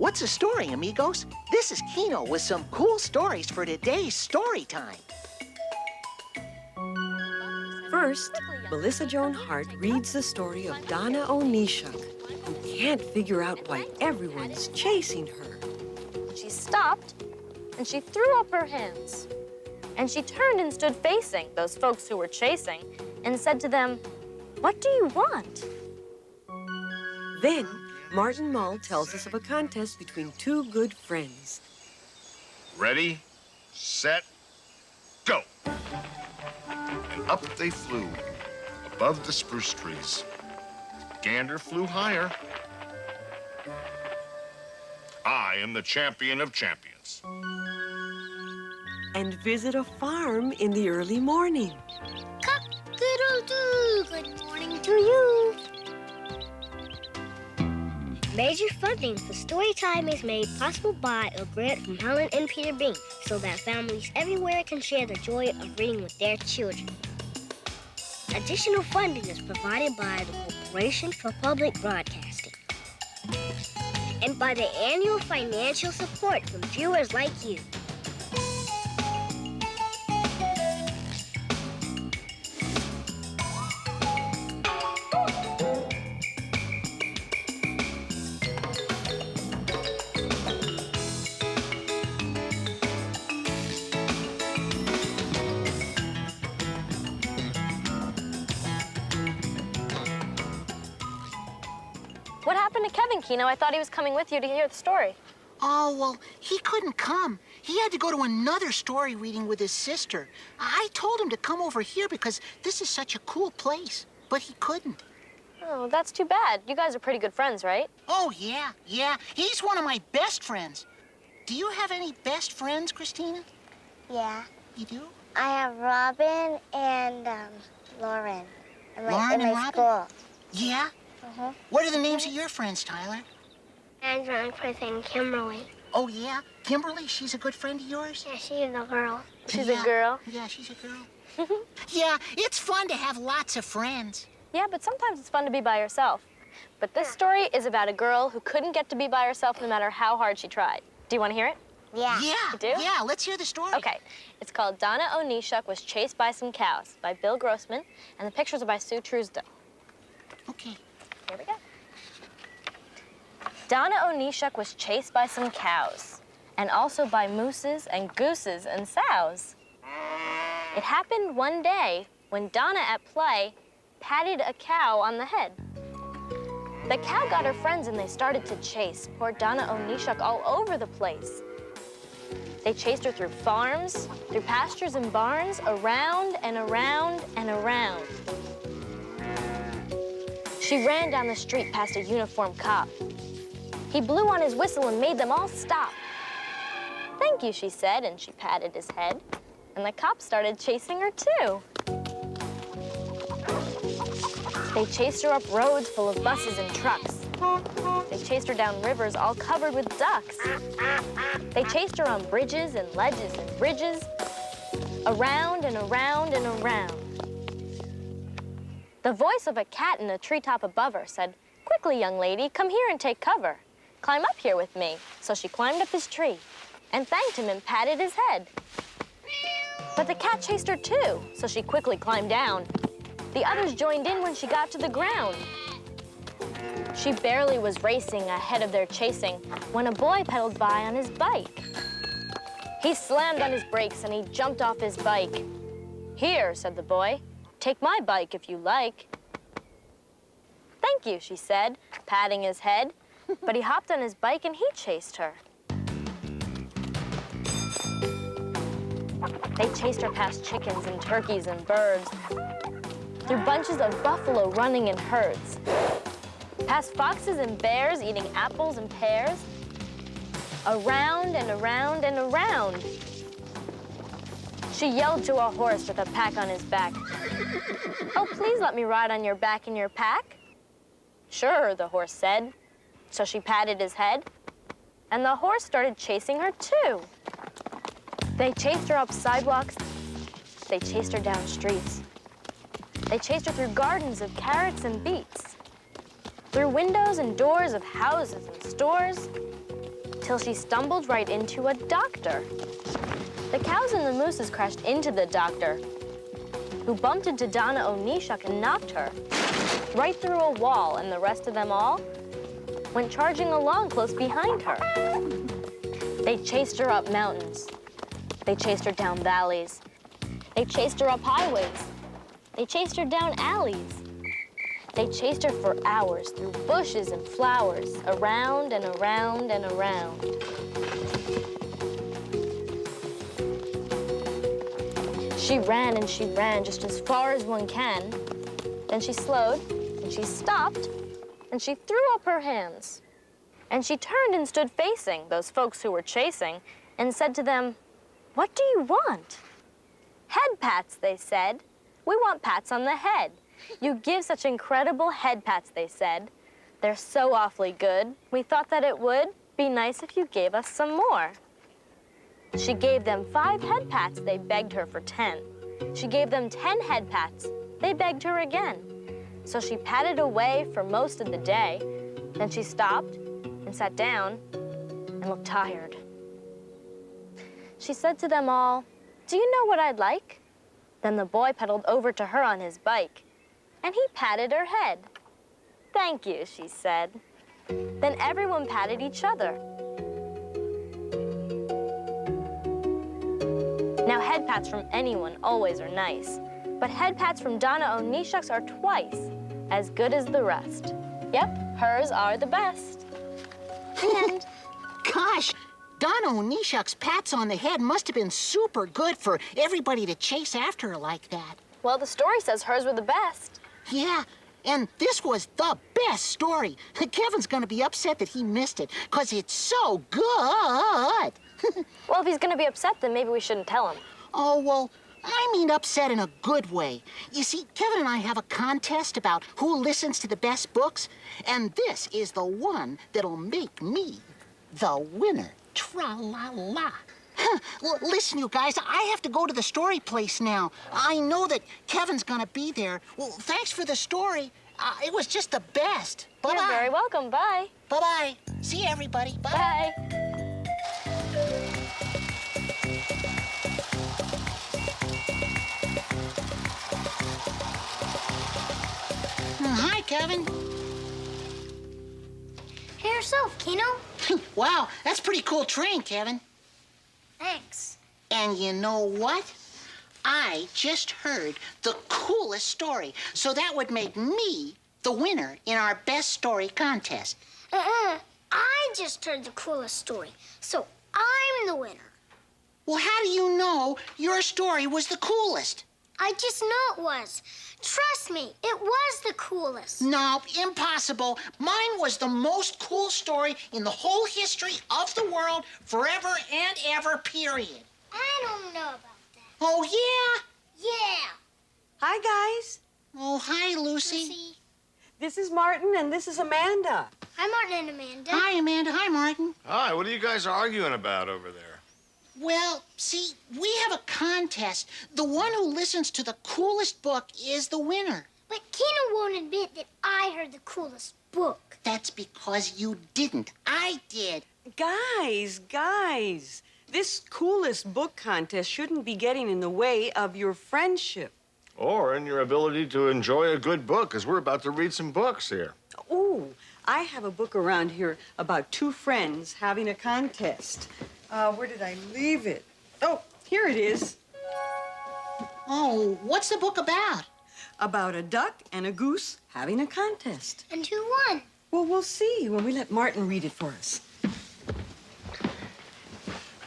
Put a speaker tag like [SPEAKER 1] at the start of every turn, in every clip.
[SPEAKER 1] What's the story, amigos? This is Kino with some cool stories for today's story time.
[SPEAKER 2] First, Melissa Joan Hart reads the story of Donna Onishuk, who can't figure out why everyone's chasing her.
[SPEAKER 3] She stopped, and she threw up her hands. And she turned and stood facing those folks who were chasing and said to them, "What do you want?"
[SPEAKER 2] Then, Martin Mull tells us of a contest between two good friends.
[SPEAKER 4] Ready, set, go. And up they flew, above the spruce trees. Gander flew higher. I am the champion of champions.
[SPEAKER 2] And visit a farm in the early morning.
[SPEAKER 5] Cock-a-doodle-doo, good morning to you. Major funding for Storytime is made possible by a grant from Helen and Peter Bain so that families everywhere can share the joy of reading with their children. Additional funding is provided by the Corporation for Public Broadcasting and by the annual financial support from viewers like you.
[SPEAKER 3] What happened to Kevin, Kino? I thought he was coming with you to hear the story.
[SPEAKER 1] Oh, well, he couldn't come. He had to go to another story reading with his sister. I told him to come over here because this is such a cool place, but he couldn't.
[SPEAKER 3] Oh, that's too bad. You guys are pretty good friends, right?
[SPEAKER 1] Oh, yeah. He's one of my best friends. Do you have any best friends, Christina?
[SPEAKER 5] Yeah.
[SPEAKER 1] You do?
[SPEAKER 5] I have Robin and Lauren in
[SPEAKER 1] Lauren
[SPEAKER 5] my
[SPEAKER 1] and Robin?
[SPEAKER 5] school.
[SPEAKER 1] Yeah?
[SPEAKER 5] Uh-huh.
[SPEAKER 1] What are the names of your friends, Tyler?
[SPEAKER 5] Andrew and Chris and Kimberly.
[SPEAKER 1] Oh, yeah? Kimberly, she's a good friend of yours?
[SPEAKER 5] Yeah, she's a girl.
[SPEAKER 3] She's
[SPEAKER 1] Yeah.
[SPEAKER 3] a girl.
[SPEAKER 1] Yeah, she's a girl. Yeah, it's fun to have lots of friends.
[SPEAKER 3] Yeah, but sometimes it's fun to be by yourself. But this story is about a girl who couldn't get to be by herself no matter how hard she tried. Do you want to hear it?
[SPEAKER 5] Yeah.
[SPEAKER 1] Yeah,
[SPEAKER 3] You do?
[SPEAKER 1] yeah, let's hear the story.
[SPEAKER 3] Okay. It's called Donna Onishuk Was Chased by Some Cows by Bill Grossman, and the pictures are by Sue Truesdell.
[SPEAKER 1] Okay.
[SPEAKER 3] Here we go. Donna Onishuk was chased by some cows, and also by mooses and gooses and sows. It happened one day when Donna at play patted a cow on the head. The cow got her friends and they started to chase poor Donna Onishuk all over the place. They chased her through farms, through pastures and barns, around and around and around. She ran down the street past a uniformed cop. He blew on his whistle and made them all stop. "Thank you," she said, and she patted his head. And the cops started chasing her, too. They chased her up roads full of buses and trucks. They chased her down rivers all covered with ducks. They chased her on bridges and ledges and bridges, around and around and around. The voice of a cat in a treetop above her said, "Quickly, young lady, come here and take cover. Climb up here with me." So she climbed up his tree and thanked him and patted his head. But the cat chased her too, so she quickly climbed down. The others joined in when she got to the ground. She barely was racing ahead of their chasing when a boy pedaled by on his bike. He slammed on his brakes and he jumped off his bike. "Here," said the boy, "take my bike if you like." "Thank you," she said, patting his head. But he hopped on his bike and he chased her. They chased her past chickens and turkeys and birds, through bunches of buffalo running in herds, past foxes and bears eating apples and pears, around and around and around. She yelled to a horse with a pack on his back, "Oh, please let me ride on your back in your pack." "Sure," the horse said. So she patted his head, and the horse started chasing her too. They chased her up sidewalks. They chased her down streets. They chased her through gardens of carrots and beets, through windows and doors of houses and stores, until she stumbled right into a doctor. The cows and the mooses crashed into the doctor, who bumped into Donna Onishuk and knocked her right through a wall, and the rest of them all went charging along close behind her. They chased her up mountains. They chased her down valleys. They chased her up highways. They chased her down alleys. They chased her for hours through bushes and flowers, around and around and around. She ran and she ran just as far as one can. Then she slowed, and she stopped, and she threw up her hands. And she turned and stood facing those folks who were chasing and said to them, "What do you want?" "Head pats," they said. "We want pats on the head. You give such incredible head pats," they said. "They're so awfully good. We thought that it would be nice if you gave us some more." She gave them 5 head pats. They begged her for 10. She gave them 10 head pats. They begged her again. So she patted away for most of the day. Then she stopped and sat down and looked tired. She said to them all, "Do you know what I'd like?" Then the boy pedaled over to her on his bike, and he patted her head. "Thank you," she said. Then everyone patted each other. Now, head pats from anyone always are nice, but head pats from Donna Onishuk's are twice as good as the rest. Yep, hers are the best. The end.
[SPEAKER 1] Gosh, Donna Onishuk's pats on the head must have been super good for everybody to chase after her like that.
[SPEAKER 3] Well, the story says hers were the best.
[SPEAKER 1] Yeah, and this was the best story. Kevin's gonna be upset that he missed it, 'cause it's so good.
[SPEAKER 3] Well, if he's gonna be upset, then maybe we shouldn't tell him.
[SPEAKER 1] Oh, well, I mean upset in a good way. You see, Kevin and I have a contest about who listens to the best books, and this is the one that'll make me the winner. Tra-la-la. Listen, you guys, I have to go to the story place now. I know that Kevin's gonna be there. Well, thanks for the story. It was just the best. Bye-bye.
[SPEAKER 3] You're very welcome. Bye.
[SPEAKER 1] Bye-bye. See you, everybody. Bye.
[SPEAKER 3] Bye.
[SPEAKER 1] Hi, Kevin.
[SPEAKER 5] Hey yourself, Kino.
[SPEAKER 1] Wow, that's a pretty cool train, Kevin.
[SPEAKER 5] Thanks.
[SPEAKER 1] And you know what? I just heard the coolest story, so that would make me the winner in our best story contest.
[SPEAKER 5] I just heard the coolest story, so I'm the winner.
[SPEAKER 1] Well, how do you know your story was the coolest?
[SPEAKER 5] I just know it was. Trust me, it was the coolest.
[SPEAKER 1] No, impossible. Mine was the most cool story in the whole history of the world, forever and ever, period.
[SPEAKER 5] I don't know about that.
[SPEAKER 1] Oh, yeah?
[SPEAKER 5] Yeah.
[SPEAKER 2] Hi, guys.
[SPEAKER 1] Oh, hi, Lucy.
[SPEAKER 5] Lucy.
[SPEAKER 2] This is Martin, and this is Amanda.
[SPEAKER 5] Hi, Martin and Amanda.
[SPEAKER 1] Hi, Amanda. Hi, Martin.
[SPEAKER 4] Hi, what are you guys arguing about over there?
[SPEAKER 1] Well, see, we have a contest. The one who listens to the coolest book is the winner.
[SPEAKER 5] But Kino won't admit that I heard the coolest book.
[SPEAKER 1] That's because you didn't. I did.
[SPEAKER 2] Guys, this coolest book contest shouldn't be getting in the way of your friendship.
[SPEAKER 4] Or in your ability to enjoy a good book, because we're about to read some books here.
[SPEAKER 2] Oh, I have a book around here about 2 friends having a contest. Where did I leave it? Oh, here it is.
[SPEAKER 1] Oh, what's the book about?
[SPEAKER 2] About a duck and a goose having a contest.
[SPEAKER 5] And who won?
[SPEAKER 2] Well, we'll see when we let Martin read it for us.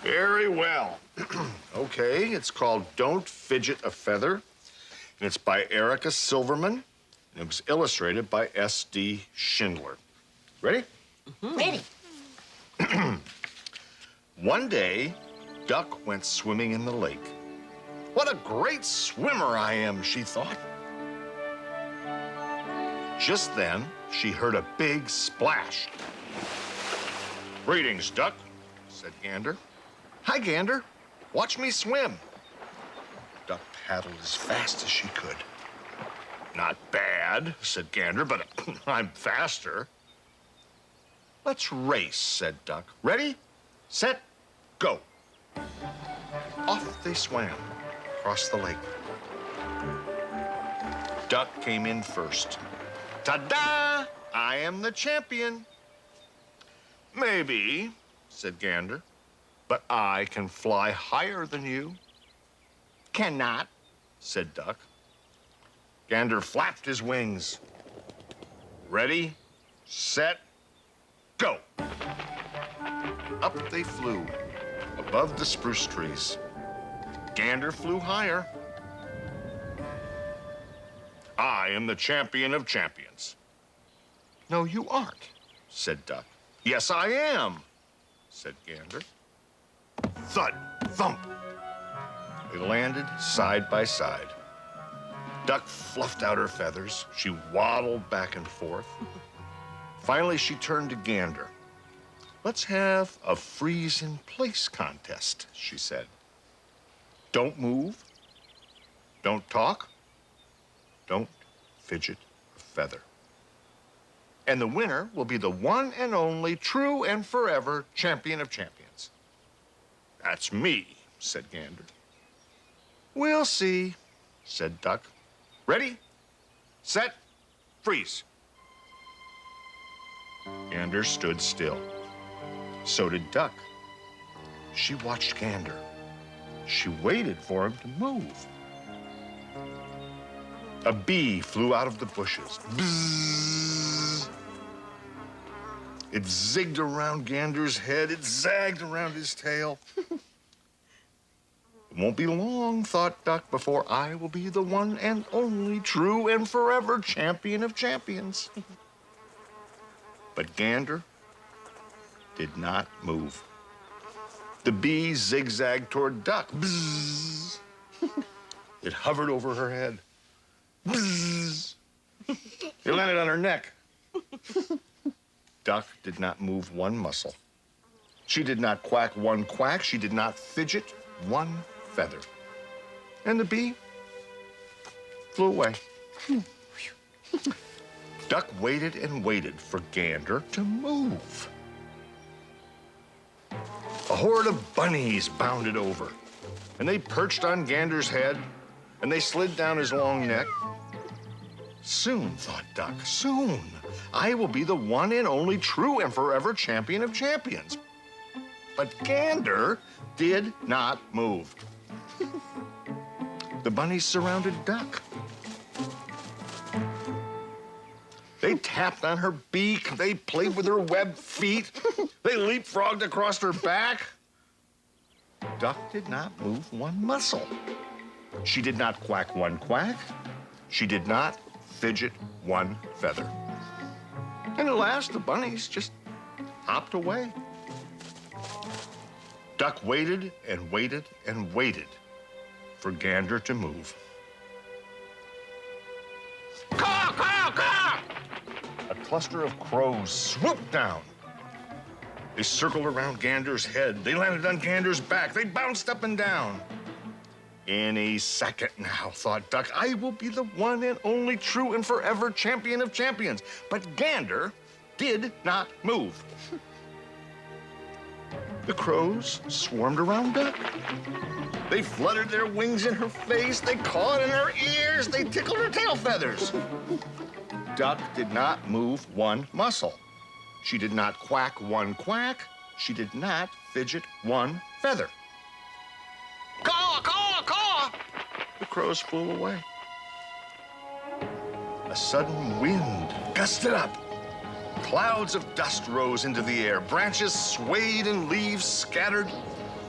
[SPEAKER 4] Very well. Okay, it's called Don't Fidget a Feather, and it's by Erica Silverman, and it was illustrated by S.D. Schindler. Ready?
[SPEAKER 1] Ready.
[SPEAKER 4] One day, Duck went swimming in the lake. What a great swimmer I am, she thought. Just then, she heard a big splash. Greetings, Duck, said Gander. Hi, Gander. Watch me swim. Duck paddled as fast as she could. Not bad, said Gander, but I'm faster. Let's race, said Duck. Ready? set, go. Off they swam across the lake. Duck came in first. Ta-da! I am the champion. Maybe, said Gander, but I can fly higher than you. Cannot, said Duck. Gander flapped his wings. Ready, set, go. Up they flew, above the spruce trees. Gander flew higher. I am the champion of champions. No, you aren't, said Duck. Yes, I am, said Gander. Thud, thump. They landed side by side. Duck fluffed out her feathers. She waddled back and forth. Finally, she turned to Gander. Let's have a freeze-in-place contest, she said. Don't move. Don't talk. Don't fidget a feather. And the winner will be the one and only true and forever champion of champions. That's me, said Gander. We'll see, said Duck. Ready, set, freeze. Gander stood still. So did Duck. She watched Gander. She waited for him to move. A bee flew out of the bushes. Bzzz. It zigged around Gander's head. It zagged around his tail. It won't be long, thought Duck, before I will be the one and only true and forever champion of champions. But Gander did not move. The bee zigzagged toward Duck. Bzzz. It hovered over her head. Bzzz. It landed on her neck. Duck did not move one muscle. She did not quack one quack. She did not fidget one feather. And the bee flew away. Duck waited and waited for Gander to move. A horde of bunnies bounded over, and they perched on Gander's head, and they slid down his long neck. Soon, thought Duck, soon, I will be the one and only true and forever champion of champions. But Gander did not move. The bunnies surrounded Duck. They tapped on her beak. They played with her webbed feet. They leapfrogged across her back. Duck did not move one muscle. She did not quack one quack. She did not fidget one feather. And at last, the bunnies just hopped away. Duck waited and waited and waited for Gander to move. Caw, caw, caw! A cluster of crows swooped down. They circled around Gander's head. They landed on Gander's back. They bounced up and down. Any second now, thought Duck, I will be the one and only true and forever champion of champions. But Gander did not move. The crows swarmed around Duck. They fluttered their wings in her face. They cawed in her ears. They tickled her tail feathers. Duck did not move one muscle. She did not quack one quack. She did not fidget one feather. Caw, caw, caw! The crows flew away. A sudden wind gusted up. Clouds of dust rose into the air. Branches swayed and leaves scattered.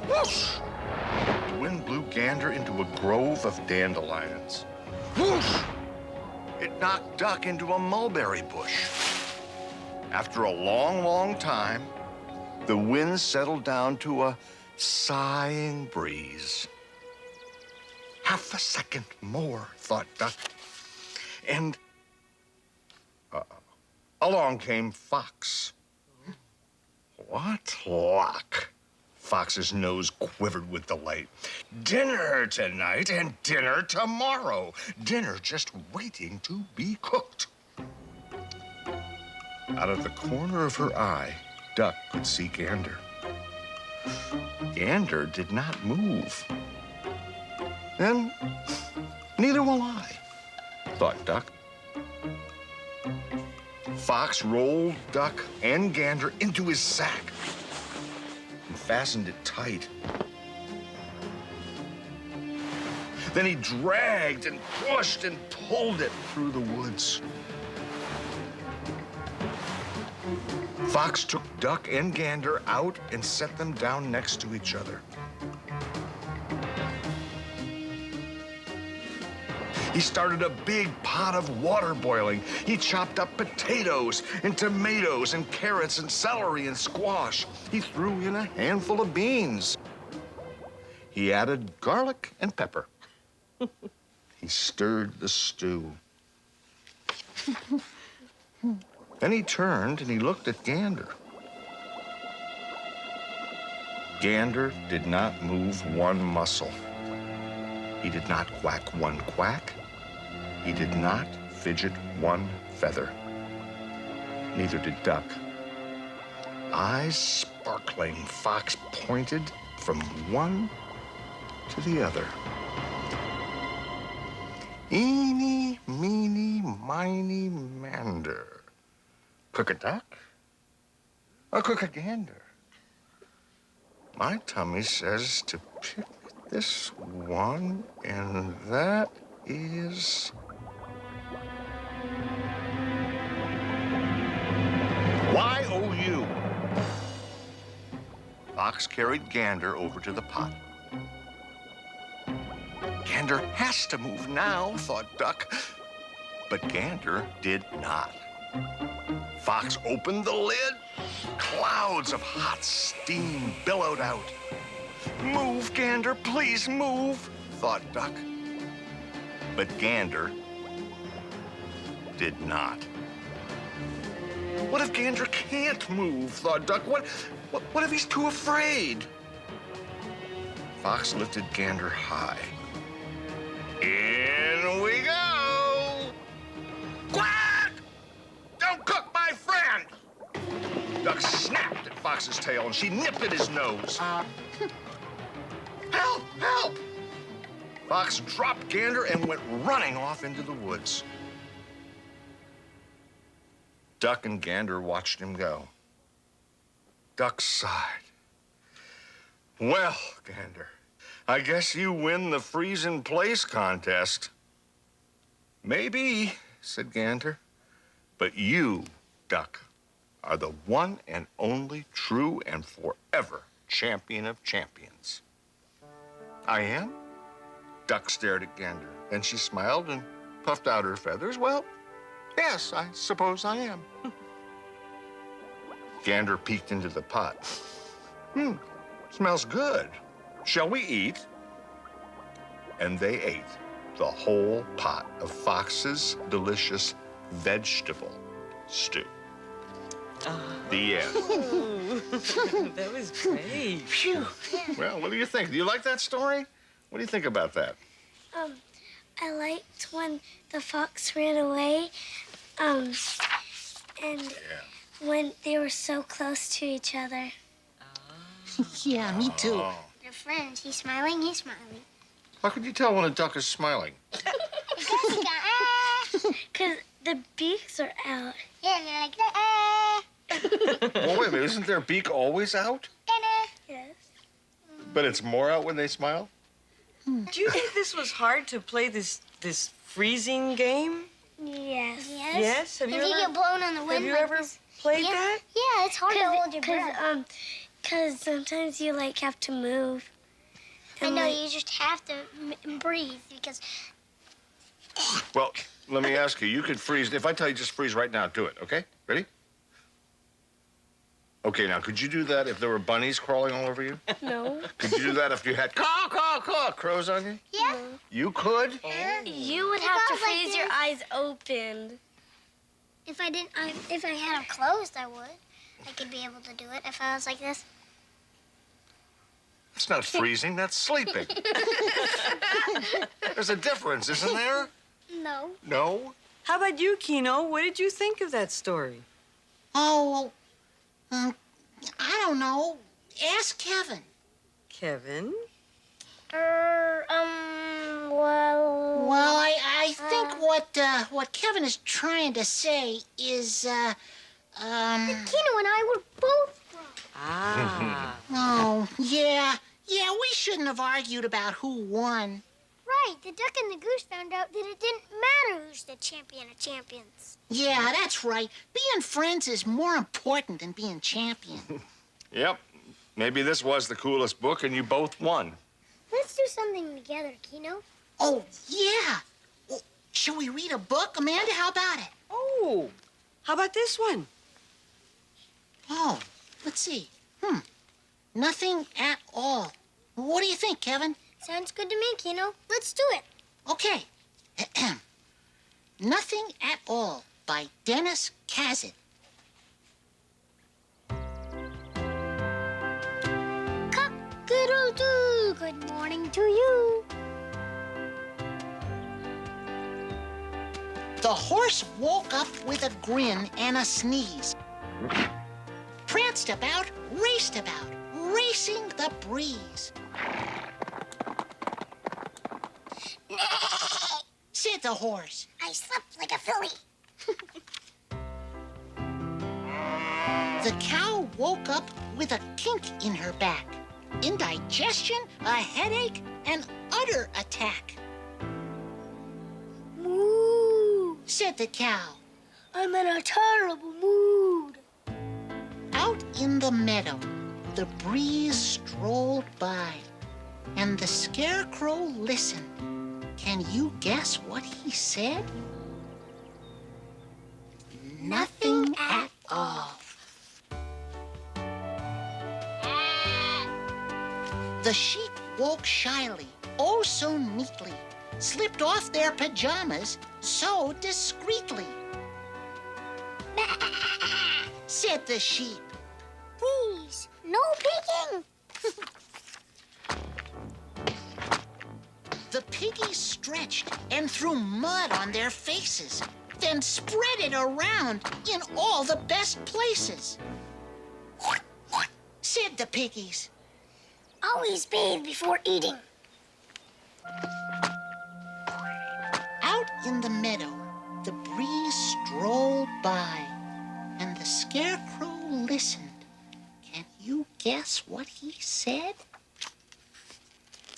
[SPEAKER 4] Whoosh! The wind blew Gander into a grove of dandelions. Whoosh! It knocked Duck into a mulberry bush. After a long, long time, the wind settled down to a sighing breeze. Half a second more, thought Duck. And along came Fox. What luck! Fox's nose quivered with delight. Dinner tonight and dinner tomorrow. Dinner just waiting to be cooked. Out of the corner of her eye, Duck could see Gander. Gander did not move. Then, neither will I, thought Duck. Fox rolled Duck and Gander into his sack and fastened it tight. Then he dragged and pushed and pulled it through the woods. Fox took Duck and Gander out and set them down next to each other. He started a big pot of water boiling. He chopped up potatoes and tomatoes and carrots and celery and squash. He threw in a handful of beans. He added garlic and pepper. He stirred the stew. Then he turned and he looked at Gander. Gander did not move one muscle. He did not quack one quack. He did not fidget one feather. Neither did Duck. Eyes sparkling, Fox pointed from one to the other. Eeny, meeny, miny, mander. Cook a duck or cook a gander? My tummy says to pick this one, and that is... Y-O-U. Fox carried Gander over to the pot. Gander has to move now, thought Duck. But Gander did not. Fox opened the lid. Clouds of hot steam billowed out. Move, Gander, please move, thought Duck. But Gander did not. What if Gander can't move, thought Duck? What if he's too afraid? Fox lifted Gander high. In we go! Quack! Don't cook my friend! Duck snapped at Fox's tail and she nipped at his nose. Help! Help! Fox dropped Gander and went running off into the woods. Duck and Gander watched him go. Duck sighed. Well, Gander, I guess you win the freeze-in-place contest. Maybe, said Gander, but you, Duck, are the one and only true and forever champion of champions. I am? Duck stared at Gander. Then she smiled and puffed out her feathers. Well, yes, I suppose I am. Gander peeked into the pot. Smells good. Shall we eat? And they ate the whole pot of Fox's delicious vegetable stew. The end.
[SPEAKER 2] That was great.
[SPEAKER 1] Phew.
[SPEAKER 4] Well, what do you think? Do you like that story? What do you think about that?
[SPEAKER 5] I liked when the fox ran away, and when they were so close to each other.
[SPEAKER 1] Yeah, me too.
[SPEAKER 4] Oh.
[SPEAKER 5] They're friends. He's smiling, he's smiling.
[SPEAKER 4] How can you tell when a duck is smiling?
[SPEAKER 5] Because the beaks are out. Yeah, they're like,
[SPEAKER 4] Well, wait a minute. Isn't their beak always out?
[SPEAKER 5] Yes.
[SPEAKER 4] But it's more out when they smile?
[SPEAKER 2] Do you think this was hard to play this freezing game?
[SPEAKER 5] Yes.
[SPEAKER 2] Yes? Have you
[SPEAKER 5] If you
[SPEAKER 2] ever,
[SPEAKER 5] get blown on the wind
[SPEAKER 2] have you
[SPEAKER 5] like
[SPEAKER 2] ever
[SPEAKER 5] this.
[SPEAKER 2] played that?
[SPEAKER 5] Yeah, it's hard to hold your breath. Because sometimes you, like, have to move. I know, you just have to breathe because...
[SPEAKER 4] Well, let me ask you. You could freeze. If I tell you just freeze right now, do it, okay? Ready? Okay, now, could you do that if there were bunnies crawling all over you?
[SPEAKER 5] No.
[SPEAKER 4] Could you do that if you had crows on you?
[SPEAKER 5] Yeah.
[SPEAKER 4] You could?
[SPEAKER 5] You would have to freeze your eyes open. If I didn't, if I had them closed, I would. I could be able to do it if I was like this.
[SPEAKER 4] That's not freezing, that's sleeping. There's a difference, isn't there?
[SPEAKER 5] No.
[SPEAKER 4] No?
[SPEAKER 2] How about you, Kino? What did you think of that story?
[SPEAKER 1] Oh, I don't know. Ask Kevin.
[SPEAKER 2] Kevin?
[SPEAKER 5] Well...
[SPEAKER 1] Well, I think what Kevin is trying to say is,
[SPEAKER 5] Kino and I were both wrong.
[SPEAKER 2] Ah.
[SPEAKER 1] Oh, yeah, we shouldn't have argued about who won.
[SPEAKER 5] Right, the duck and the goose found out that it didn't matter who's the champion of champions.
[SPEAKER 1] Yeah, that's right. Being friends is more important than being champion.
[SPEAKER 4] Yep. Maybe this was the coolest book and you both won.
[SPEAKER 5] Let's do something together, Kino.
[SPEAKER 1] Oh, yeah. Well, shall we read a book? Amanda, how about it?
[SPEAKER 2] Oh, how about this one?
[SPEAKER 1] Oh, let's see. Nothing at all. What do you think, Kevin?
[SPEAKER 5] Sounds good to me, Kino. Let's do it.
[SPEAKER 1] Okay. Nothing at All by Dennis Kazet.
[SPEAKER 5] Cock-a-doodle-doo. Good morning to you.
[SPEAKER 1] The horse woke up with a grin and a sneeze. Pranced about, racing the breeze. Said the horse.
[SPEAKER 5] I slept like a filly.
[SPEAKER 1] The cow woke up with a kink in her back. Indigestion, a headache, an utter attack.
[SPEAKER 5] Moo.
[SPEAKER 1] Said the cow.
[SPEAKER 5] I'm in a terrible mood.
[SPEAKER 1] Out in the meadow, the breeze strolled by, and the scarecrow listened. Can you guess what he said? Nothing at all. The sheep woke shyly, oh so neatly, slipped off their pajamas so discreetly. Said the sheep.
[SPEAKER 5] Please, no peeking.
[SPEAKER 1] The piggies stretched and threw mud on their faces, then spread it around in all the best places. Said the piggies.
[SPEAKER 5] Always bathe before eating.
[SPEAKER 1] Out in the meadow, the breeze strolled by, and the scarecrow listened. Can you guess what he said?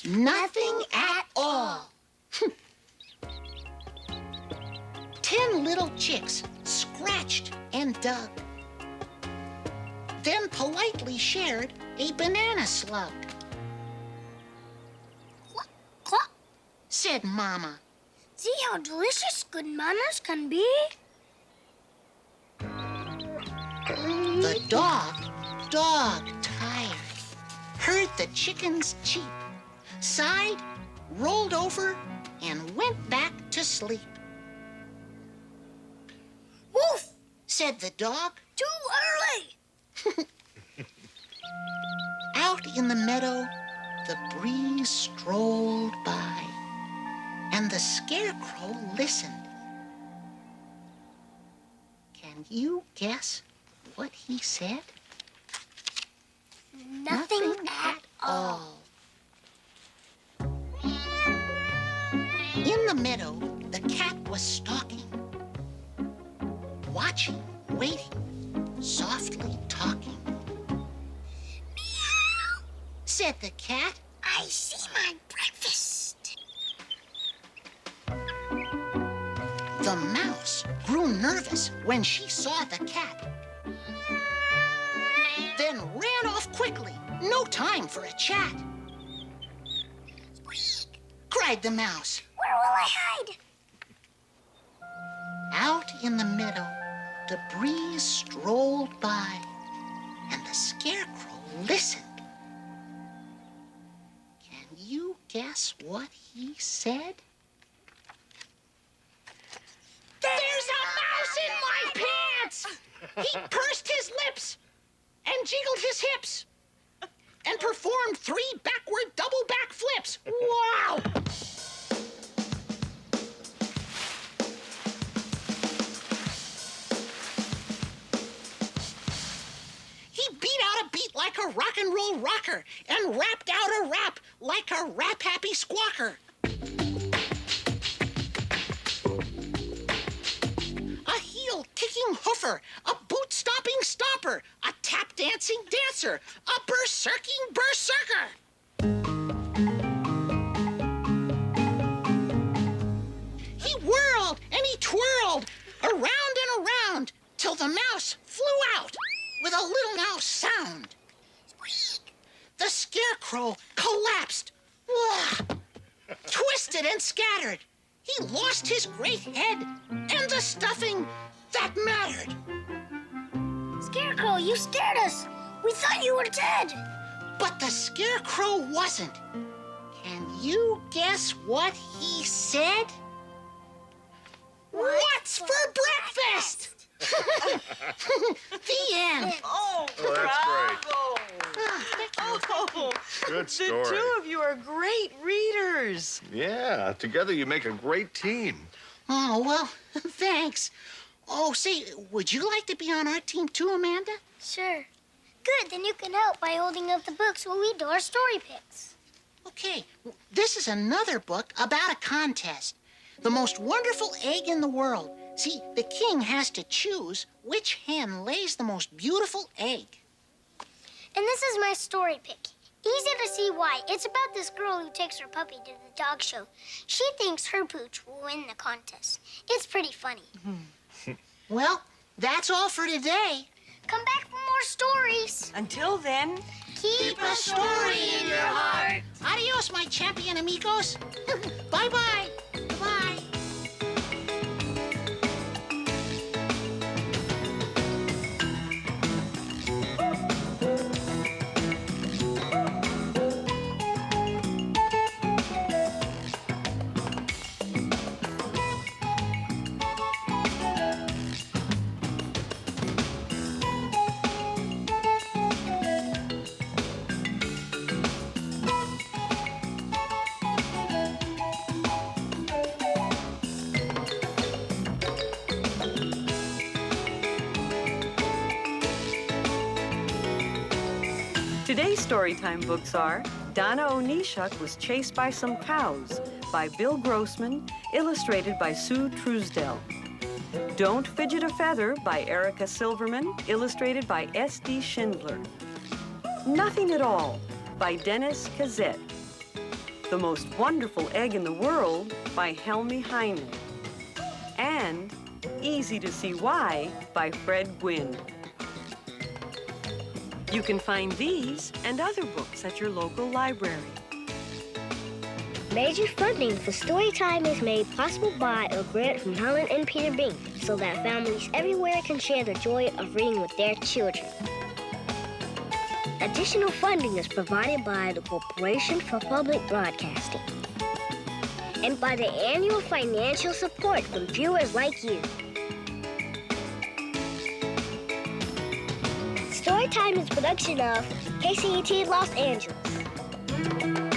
[SPEAKER 1] Nothing at all. 10 little chicks scratched and dug, then politely shared a banana slug.
[SPEAKER 5] Cluck, cluck.
[SPEAKER 1] Said Mama.
[SPEAKER 5] See how delicious good manners can be?
[SPEAKER 1] The dog tired, heard the chickens cheep, sighed, rolled over, and went back to sleep.
[SPEAKER 5] Woof!
[SPEAKER 1] Said the dog.
[SPEAKER 5] Too early!
[SPEAKER 1] Out in the meadow, the breeze strolled by, and the scarecrow listened. Can you guess what he said?
[SPEAKER 5] Nothing at all.
[SPEAKER 1] In the meadow, the cat was stalking, watching, waiting, softly talking.
[SPEAKER 5] Meow!
[SPEAKER 1] Said the cat.
[SPEAKER 5] I see my breakfast.
[SPEAKER 1] The mouse grew nervous when she saw the cat, then ran off quickly. No time for a chat.
[SPEAKER 5] Squeak!
[SPEAKER 1] Cried the mouse.
[SPEAKER 5] Where will I hide?
[SPEAKER 1] Out in the meadow, the breeze strolled by, and the scarecrow listened. Can you guess what he said? There's a mouse in my pants! He pursed his lips and jiggled his hips and performed 3 backward double back flips. Wow! He beat out a beat like a rock and roll rocker and rapped out a rap like a rap-happy squawker. A heel-kicking hoofer, a boot-stomping stomper, a tap-dancing dancer, a berserking berserker. He whirled and he twirled around and around till the mouse flew out with a little mouse sound. The scarecrow collapsed, twisted and scattered. He lost his great head and the stuffing that mattered.
[SPEAKER 5] Scarecrow, you scared us. We thought you were dead.
[SPEAKER 1] But the scarecrow wasn't. Can you guess what he said? What's for breakfast? The end.
[SPEAKER 2] Oh,
[SPEAKER 4] that's great.
[SPEAKER 2] Oh,
[SPEAKER 4] Good
[SPEAKER 2] the
[SPEAKER 4] story.
[SPEAKER 2] two of you are great readers.
[SPEAKER 4] Yeah, together you make a great team.
[SPEAKER 1] Oh, well, thanks. Oh, say, would you like to be on our team too, Amanda?
[SPEAKER 5] Sure. Good, then you can help by holding up the books while we do our story picks.
[SPEAKER 1] Okay, this is another book about a contest. The most wonderful egg in the world. See, the king has to choose which hen lays the most beautiful egg.
[SPEAKER 5] And this is my story pick. Easy to see why. It's about this girl who takes her puppy to the dog show. She thinks her pooch will win the contest. It's pretty funny.
[SPEAKER 1] Well, that's all for today.
[SPEAKER 5] Come back for more stories.
[SPEAKER 2] Until then,
[SPEAKER 5] Keep a story in your heart.
[SPEAKER 1] Adios, my champion amigos. Bye-bye. Bye.
[SPEAKER 2] Today's Storytime books are Donna Onishuk Was Chased by Some Cows by Bill Grossman, illustrated by Sue Truesdell. Don't Fidget a Feather by Erica Silverman, illustrated by S.D. Schindler. Nothing at All by Dennis Kazet. The Most Wonderful Egg in the World by Helmi Heinen. And Easy to See Why by Fred Gwynn. You can find these and other books at your local library.
[SPEAKER 5] Major funding for Storytime is made possible by a grant from Helen and Peter Bain, so that families everywhere can share the joy of reading with their children. Additional funding is provided by the Corporation for Public Broadcasting and by the annual financial support from viewers like you. Storytime is a production of KCET Los Angeles.